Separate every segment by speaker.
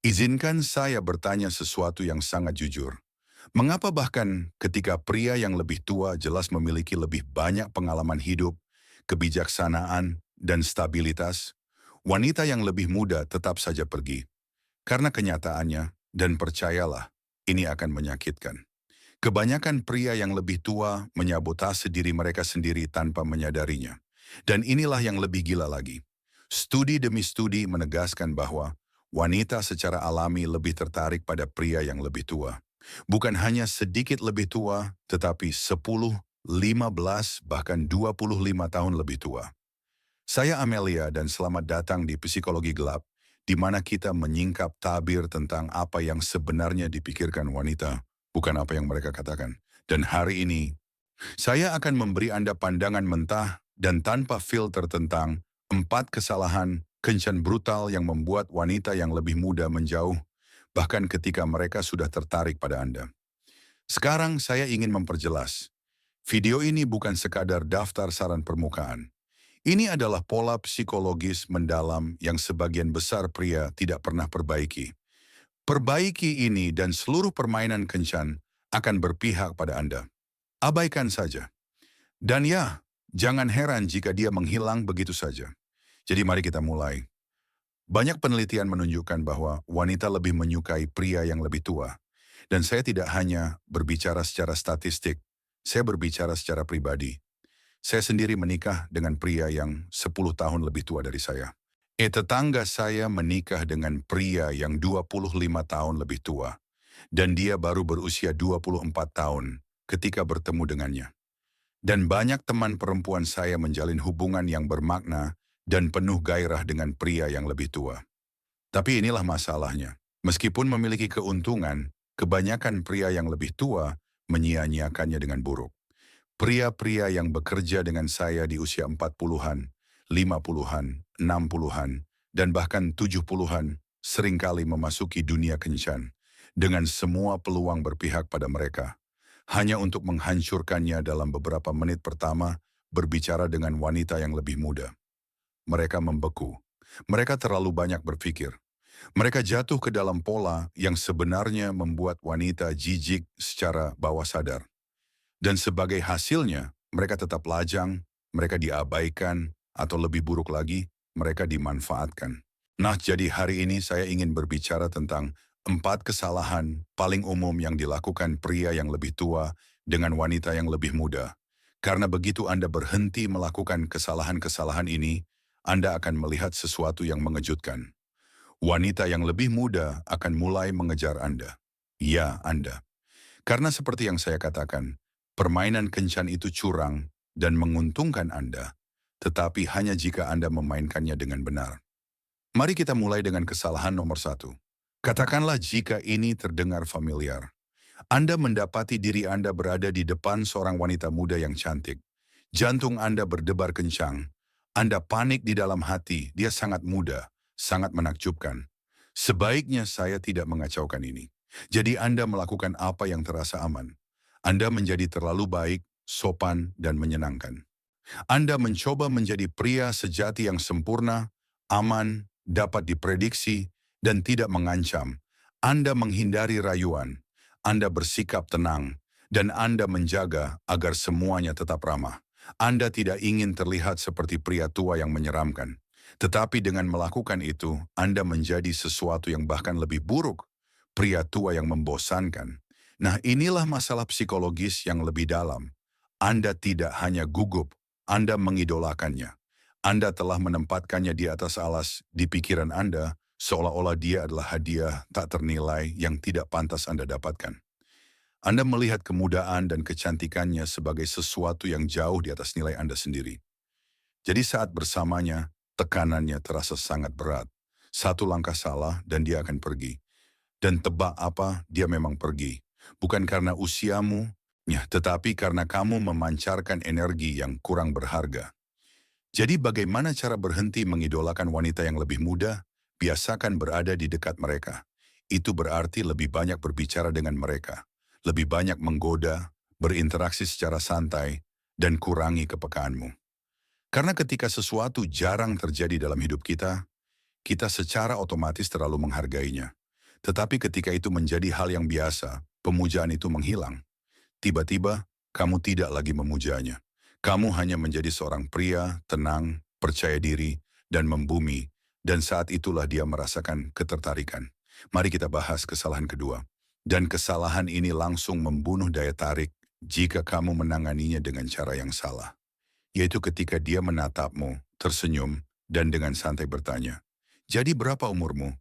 Speaker 1: Izinkan saya bertanya sesuatu yang sangat jujur. Mengapa bahkan ketika pria yang lebih tua jelas memiliki lebih banyak pengalaman hidup, kebijaksanaan, dan stabilitas, wanita yang lebih muda tetap saja pergi? Karena kenyataannya, dan percayalah, ini akan menyakitkan. Kebanyakan pria yang lebih tua menyabotase diri mereka sendiri tanpa menyadarinya. Dan inilah yang lebih gila lagi. Studi demi studi menegaskan bahwa wanita secara alami lebih tertarik pada pria yang lebih tua. Bukan hanya sedikit lebih tua, tetapi 10, 15, bahkan 25 tahun lebih tua. Saya Amelia dan selamat datang di Psikologi Gelap, di mana kita menyingkap tabir tentang apa yang sebenarnya dipikirkan wanita, bukan apa yang mereka katakan. Dan hari ini, saya akan memberi Anda pandangan mentah dan tanpa filter tentang 4 kesalahan kencan brutal yang membuat wanita yang lebih muda menjauh, bahkan ketika mereka sudah tertarik pada Anda. Sekarang saya ingin memperjelas, video ini bukan sekadar daftar saran permukaan. Ini adalah pola psikologis mendalam yang sebagian besar pria tidak pernah perbaiki. Perbaiki ini dan seluruh permainan kencan akan berpihak pada Anda. Abaikan saja. Dan ya, jangan heran jika dia menghilang begitu saja. Jadi mari kita mulai. Banyak penelitian menunjukkan bahwa wanita lebih menyukai pria yang lebih tua. Dan saya tidak hanya berbicara secara statistik, saya berbicara secara pribadi. Saya sendiri menikah dengan pria yang 10 tahun lebih tua dari saya. Tetangga saya menikah dengan pria yang 25 tahun lebih tua. Dan dia baru berusia 24 tahun ketika bertemu dengannya. Dan banyak teman perempuan saya menjalin hubungan yang bermakna dan penuh gairah dengan pria yang lebih tua. Tapi inilah masalahnya. Meskipun memiliki keuntungan, kebanyakan pria yang lebih tua menyia-nyiakannya dengan buruk. Pria-pria yang bekerja dengan saya di usia 40-an, 50-an, 60-an, dan bahkan 70-an seringkali memasuki dunia kencan dengan semua peluang berpihak pada mereka. Hanya untuk menghancurkannya dalam beberapa menit pertama berbicara dengan wanita yang lebih muda. Mereka membeku. Mereka terlalu banyak berpikir. Mereka jatuh ke dalam pola yang sebenarnya membuat wanita jijik secara bawah sadar. Dan sebagai hasilnya, mereka tetap lajang, mereka diabaikan, atau lebih buruk lagi, mereka dimanfaatkan. Nah, jadi hari ini saya ingin berbicara tentang 4 kesalahan paling umum yang dilakukan pria yang lebih tua dengan wanita yang lebih muda. Karena begitu Anda berhenti melakukan kesalahan-kesalahan ini, Anda akan melihat sesuatu yang mengejutkan. Wanita yang lebih muda akan mulai mengejar Anda. Ya, Anda. Karena seperti yang saya katakan, permainan kencan itu curang dan menguntungkan Anda, tetapi hanya jika Anda memainkannya dengan benar. Mari kita mulai dengan kesalahan nomor 1. Katakanlah jika ini terdengar familiar. Anda mendapati diri Anda berada di depan seorang wanita muda yang cantik. Jantung Anda berdebar kencang. Anda panik di dalam hati, dia sangat muda, sangat menakjubkan. Sebaiknya saya tidak mengacaukan ini. Jadi Anda melakukan apa yang terasa aman. Anda menjadi terlalu baik, sopan, dan menyenangkan. Anda mencoba menjadi pria sejati yang sempurna, aman, dapat diprediksi, dan tidak mengancam. Anda menghindari rayuan. Anda bersikap tenang, dan Anda menjaga agar semuanya tetap ramah. Anda tidak ingin terlihat seperti pria tua yang menyeramkan. Tetapi dengan melakukan itu, Anda menjadi sesuatu yang bahkan lebih buruk. Pria tua yang membosankan. Nah, inilah masalah psikologis yang lebih dalam. Anda tidak hanya gugup, Anda mengidolakannya. Anda telah menempatkannya di atas alas di pikiran Anda, seolah-olah dia adalah hadiah tak ternilai yang tidak pantas Anda dapatkan. Anda melihat kemudaan dan kecantikannya sebagai sesuatu yang jauh di atas nilai Anda sendiri. Jadi saat bersamanya, tekanannya terasa sangat berat. Satu langkah salah dan dia akan pergi. Dan tebak apa, dia memang pergi. Bukan karena usiamu, ya, tetapi karena kamu memancarkan energi yang kurang berharga. Jadi bagaimana cara berhenti mengidolakan wanita yang lebih muda? Biasakan berada di dekat mereka. Itu berarti lebih banyak berbicara dengan mereka. Lebih banyak menggoda, berinteraksi secara santai, dan kurangi kepekaanmu. Karena ketika sesuatu jarang terjadi dalam hidup kita, kita secara otomatis terlalu menghargainya. Tetapi ketika itu menjadi hal yang biasa, pemujaan itu menghilang. Tiba-tiba, kamu tidak lagi memujanya. Kamu hanya menjadi seorang pria, tenang, percaya diri, dan membumi, dan saat itulah dia merasakan ketertarikan. Mari kita bahas kesalahan kedua. Dan kesalahan ini langsung membunuh daya tarik jika kamu menanganinya dengan cara yang salah. Yaitu ketika dia menatapmu, tersenyum, dan dengan santai bertanya, "Jadi berapa umurmu?"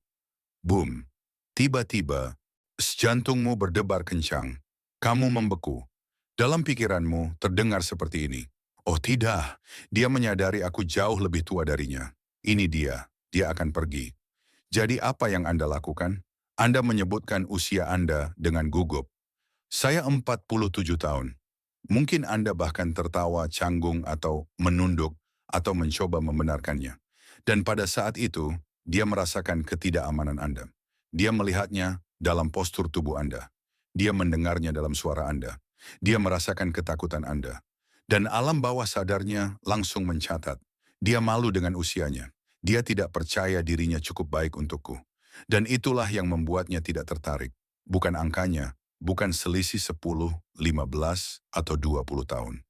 Speaker 1: Boom! Tiba-tiba, jantungmu berdebar kencang. Kamu membeku. Dalam pikiranmu terdengar seperti ini. Oh tidak, dia menyadari aku jauh lebih tua darinya. Ini dia akan pergi. Jadi apa yang Anda lakukan? Anda menyebutkan usia Anda dengan gugup. Saya 47 tahun. Mungkin Anda bahkan tertawa, canggung, atau menunduk, atau mencoba membenarkannya. Dan pada saat itu, dia merasakan ketidakamanan Anda. Dia melihatnya dalam postur tubuh Anda. Dia mendengarnya dalam suara Anda. Dia merasakan ketakutan Anda. Dan alam bawah sadarnya langsung mencatat. Dia malu dengan usianya. Dia tidak percaya dirinya cukup baik untukku. Dan itulah yang membuatnya tidak tertarik. Bukan angkanya, bukan selisih 10, 15, atau 20 tahun.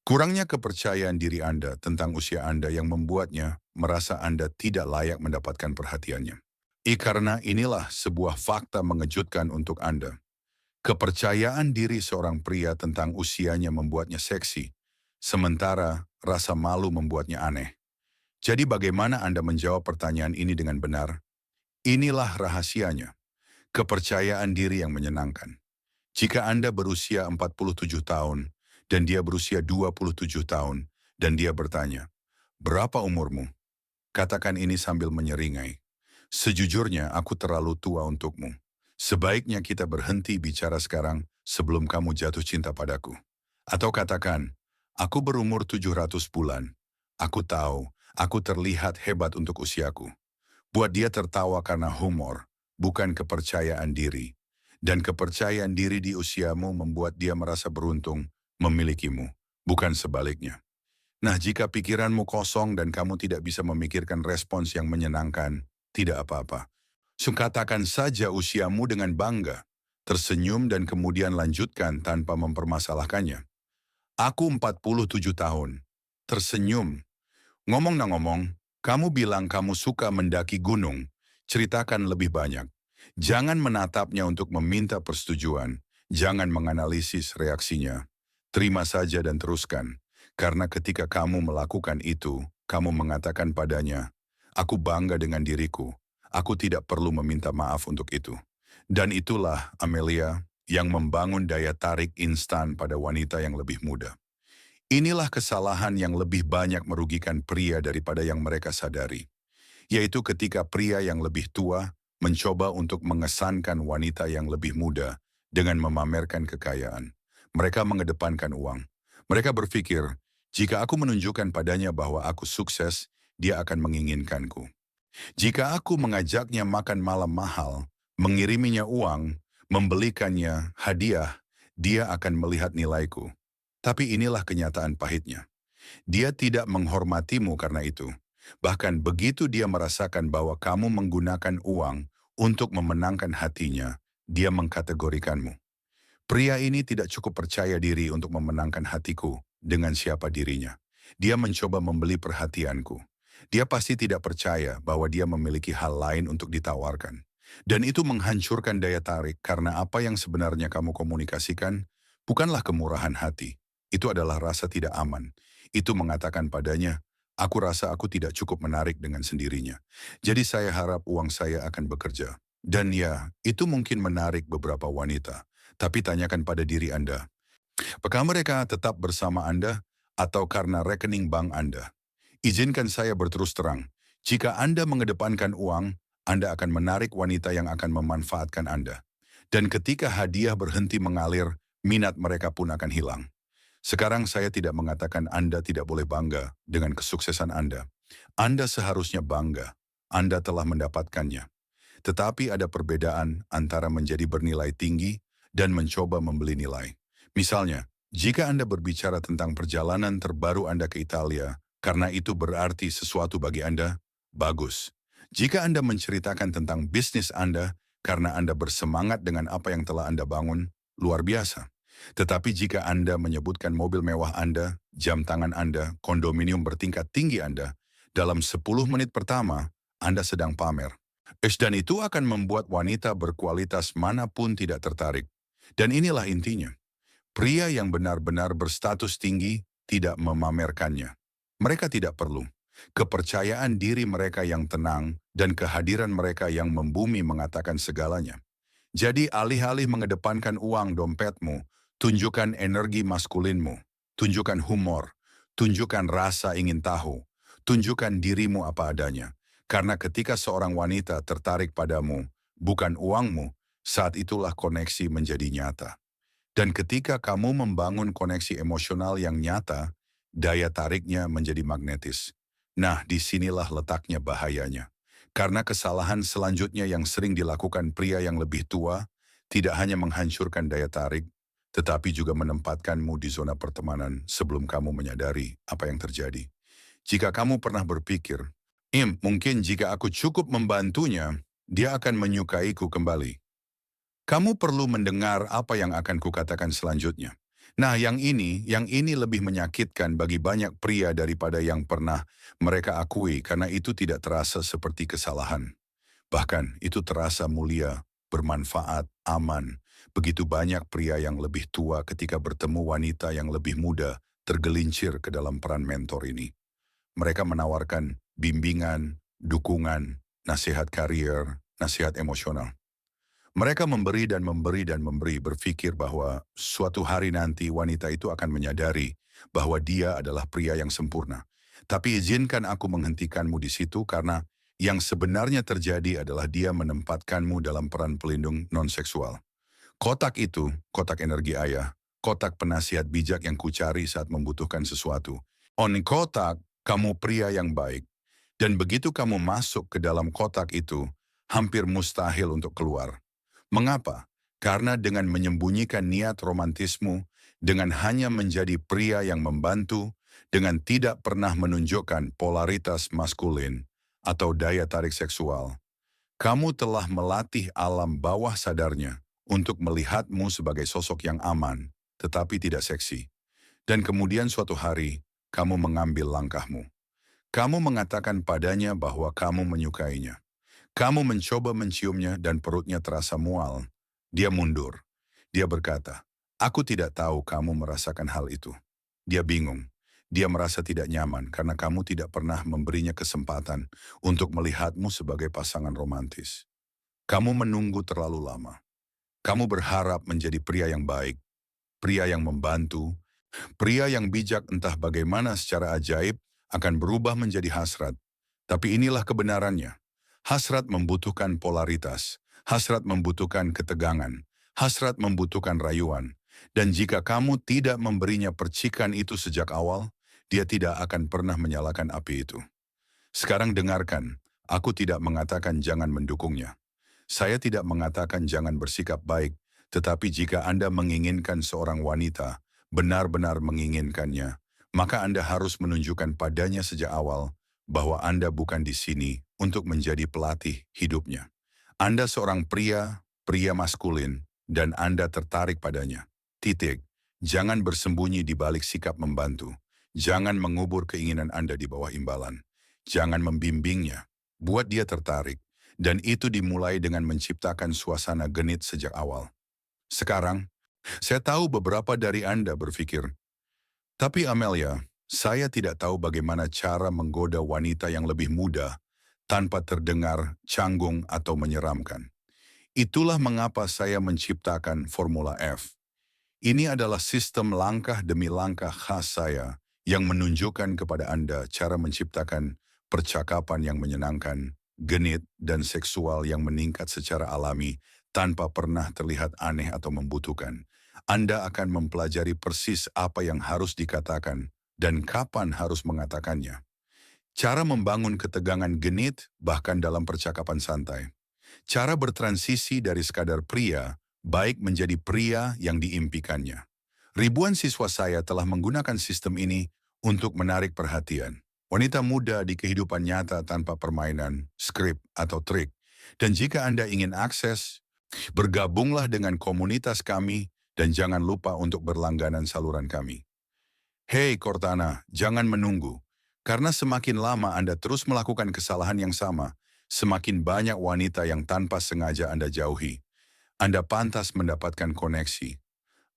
Speaker 1: Kurangnya kepercayaan diri Anda tentang usia Anda yang membuatnya merasa Anda tidak layak mendapatkan perhatiannya. Karena inilah sebuah fakta mengejutkan untuk Anda. Kepercayaan diri seorang pria tentang usianya membuatnya seksi, sementara rasa malu membuatnya aneh. Jadi bagaimana Anda menjawab pertanyaan ini dengan benar? Inilah rahasianya, kepercayaan diri yang menyenangkan. Jika Anda berusia 47 tahun dan dia berusia 27 tahun dan dia bertanya, "Berapa umurmu?" Katakan ini sambil menyeringai. "Sejujurnya aku terlalu tua untukmu. Sebaiknya kita berhenti bicara sekarang sebelum kamu jatuh cinta padaku." Atau katakan, "Aku berumur 700 bulan. Aku tahu, aku terlihat hebat untuk usiaku." Buat dia tertawa karena humor, bukan kepercayaan diri. Dan kepercayaan diri di usiamu membuat dia merasa beruntung memilikimu, bukan sebaliknya. Nah, jika pikiranmu kosong dan kamu tidak bisa memikirkan respons yang menyenangkan, tidak apa-apa. Katakan saja usiamu dengan bangga, tersenyum dan kemudian lanjutkan tanpa mempermasalahkannya. "Aku 47 tahun." Tersenyum. Ngomong, kamu bilang kamu suka mendaki gunung. Ceritakan lebih banyak. Jangan menatapnya untuk meminta persetujuan. Jangan menganalisis reaksinya. Terima saja dan teruskan. Karena ketika kamu melakukan itu, kamu mengatakan padanya, "Aku bangga dengan diriku. Aku tidak perlu meminta maaf untuk itu." Dan itulah, Amelia, yang membangun daya tarik instan pada wanita yang lebih muda. Inilah kesalahan yang lebih banyak merugikan pria daripada yang mereka sadari, yaitu ketika pria yang lebih tua mencoba untuk mengesankan wanita yang lebih muda dengan memamerkan kekayaan. Mereka mengedepankan uang. Mereka berpikir, jika aku menunjukkan padanya bahwa aku sukses, dia akan menginginkanku. Jika aku mengajaknya makan malam mahal, mengiriminya uang, membelikannya hadiah, dia akan melihat nilaiku. Tapi inilah kenyataan pahitnya. Dia tidak menghormatimu karena itu. Bahkan begitu dia merasakan bahwa kamu menggunakan uang untuk memenangkan hatinya, dia mengkategorikanmu. Pria ini tidak cukup percaya diri untuk memenangkan hatiku dengan siapa dirinya. Dia mencoba membeli perhatianku. Dia pasti tidak percaya bahwa dia memiliki hal lain untuk ditawarkan. Dan itu menghancurkan daya tarik karena apa yang sebenarnya kamu komunikasikan bukanlah kemurahan hati. Itu adalah rasa tidak aman. Itu mengatakan padanya, "Aku rasa aku tidak cukup menarik dengan sendirinya. Jadi saya harap uang saya akan bekerja." Dan ya, itu mungkin menarik beberapa wanita. Tapi tanyakan pada diri Anda, apakah mereka tetap bersama Anda atau karena rekening bank Anda? Izinkan saya berterus terang, jika Anda mengedepankan uang, Anda akan menarik wanita yang akan memanfaatkan Anda. Dan ketika hadiah berhenti mengalir, minat mereka pun akan hilang. Sekarang saya tidak mengatakan Anda tidak boleh bangga dengan kesuksesan Anda. Anda seharusnya bangga. Anda telah mendapatkannya. Tetapi ada perbedaan antara menjadi bernilai tinggi dan mencoba membeli nilai. Misalnya, jika Anda berbicara tentang perjalanan terbaru Anda ke Italia, karena itu berarti sesuatu bagi Anda, bagus. Jika Anda menceritakan tentang bisnis Anda, karena Anda bersemangat dengan apa yang telah Anda bangun, luar biasa. Tetapi jika Anda menyebutkan mobil mewah Anda, jam tangan Anda, kondominium bertingkat tinggi Anda, dalam 10 menit pertama, Anda sedang pamer. Dan itu akan membuat wanita berkualitas manapun tidak tertarik. Dan inilah intinya. Pria yang benar-benar berstatus tinggi tidak memamerkannya. Mereka tidak perlu. Kepercayaan diri mereka yang tenang dan kehadiran mereka yang membumi mengatakan segalanya. Jadi alih-alih mengedepankan uang dompetmu, tunjukkan energi maskulinmu, tunjukkan humor, tunjukkan rasa ingin tahu, tunjukkan dirimu apa adanya. Karena ketika seorang wanita tertarik padamu, bukan uangmu, saat itulah koneksi menjadi nyata. Dan ketika kamu membangun koneksi emosional yang nyata, daya tariknya menjadi magnetis. Nah, disinilah letaknya bahayanya. Karena kesalahan selanjutnya yang sering dilakukan pria yang lebih tua, tidak hanya menghancurkan daya tarik, tetapi juga menempatkanmu di zona pertemanan sebelum kamu menyadari apa yang terjadi. Jika kamu pernah berpikir, mungkin jika aku cukup membantunya, dia akan menyukaiku kembali. Kamu perlu mendengar apa yang akan kukatakan selanjutnya. Nah, yang ini lebih menyakitkan bagi banyak pria daripada yang pernah mereka akui karena itu tidak terasa seperti kesalahan. Bahkan itu terasa mulia, bermanfaat, aman. Begitu banyak pria yang lebih tua ketika bertemu wanita yang lebih muda tergelincir ke dalam peran mentor ini. Mereka menawarkan bimbingan, dukungan, nasihat karier, nasihat emosional. Mereka memberi dan memberi dan memberi, berpikir bahwa suatu hari nanti wanita itu akan menyadari bahwa dia adalah pria yang sempurna. Tapi izinkan aku menghentikanmu di situ karena yang sebenarnya terjadi adalah dia menempatkanmu dalam peran pelindung non-seksual. Kotak itu, kotak energi ayah, kotak penasihat bijak yang kucari saat membutuhkan sesuatu. Kotak, kamu pria yang baik. Dan begitu kamu masuk ke dalam kotak itu, hampir mustahil untuk keluar. Mengapa? Karena dengan menyembunyikan niat romantismu, dengan hanya menjadi pria yang membantu, dengan tidak pernah menunjukkan polaritas maskulin atau daya tarik seksual, kamu telah melatih alam bawah sadarnya untuk melihatmu sebagai sosok yang aman, tetapi tidak seksi. Dan kemudian suatu hari, kamu mengambil langkahmu. Kamu mengatakan padanya bahwa kamu menyukainya. Kamu mencoba menciumnya dan perutnya terasa mual. Dia mundur. Dia berkata, aku tidak tahu kamu merasakan hal itu. Dia bingung. Dia merasa tidak nyaman karena kamu tidak pernah memberinya kesempatan untuk melihatmu sebagai pasangan romantis. Kamu menunggu terlalu lama. Kamu berharap menjadi pria yang baik, pria yang membantu, pria yang bijak entah bagaimana secara ajaib akan berubah menjadi hasrat. Tapi inilah kebenarannya. Hasrat membutuhkan polaritas, hasrat membutuhkan ketegangan, hasrat membutuhkan rayuan. Dan jika kamu tidak memberinya percikan itu sejak awal, dia tidak akan pernah menyalakan api itu. Sekarang dengarkan, aku tidak mengatakan jangan mendukungnya. Saya tidak mengatakan jangan bersikap baik, tetapi jika Anda menginginkan seorang wanita, benar-benar menginginkannya, maka Anda harus menunjukkan padanya sejak awal bahwa Anda bukan di sini untuk menjadi pelatih hidupnya. Anda seorang pria, pria maskulin, dan Anda tertarik padanya. Titik. Jangan bersembunyi di balik sikap membantu. Jangan mengubur keinginan Anda di bawah imbalan. Jangan membimbingnya. Buat dia tertarik. Dan itu dimulai dengan menciptakan suasana genit sejak awal. Sekarang, saya tahu beberapa dari Anda berpikir, tapi Amelia, saya tidak tahu bagaimana cara menggoda wanita yang lebih muda tanpa terdengar canggung atau menyeramkan. Itulah mengapa saya menciptakan Formula F. Ini adalah sistem langkah demi langkah khas saya yang menunjukkan kepada Anda cara menciptakan percakapan yang menyenangkan, genit, dan seksual yang meningkat secara alami tanpa pernah terlihat aneh atau membutuhkan. Anda akan mempelajari persis apa yang harus dikatakan dan kapan harus mengatakannya. Cara membangun ketegangan genit bahkan dalam percakapan santai. Cara bertransisi dari sekadar pria, baik menjadi pria yang diimpikannya. Ribuan siswa saya telah menggunakan sistem ini untuk menarik perhatian. Wanita muda di kehidupan nyata tanpa permainan, skrip, atau trik. Dan jika Anda ingin akses, bergabunglah dengan komunitas kami dan jangan lupa untuk berlangganan saluran kami. Hei Cortana, jangan menunggu. Karena semakin lama Anda terus melakukan kesalahan yang sama, semakin banyak wanita yang tanpa sengaja Anda jauhi. Anda pantas mendapatkan koneksi.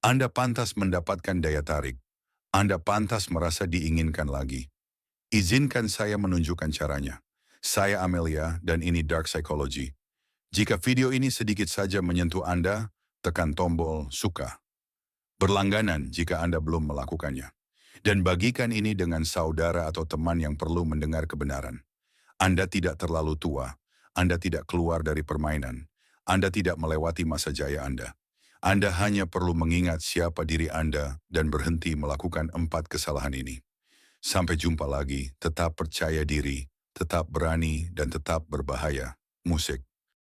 Speaker 1: Anda pantas mendapatkan daya tarik. Anda pantas merasa diinginkan lagi. Izinkan saya menunjukkan caranya. Saya Amelia dan ini Dark Psychology. Jika video ini sedikit saja menyentuh Anda, tekan tombol suka. Berlangganan jika Anda belum melakukannya. Dan bagikan ini dengan saudara atau teman yang perlu mendengar kebenaran. Anda tidak terlalu tua. Anda tidak keluar dari permainan. Anda tidak melewati masa jaya Anda. Anda hanya perlu mengingat siapa diri Anda dan berhenti melakukan 4 kesalahan ini. Sampai jumpa lagi, tetap percaya diri, tetap berani, dan tetap berbahaya. Musik.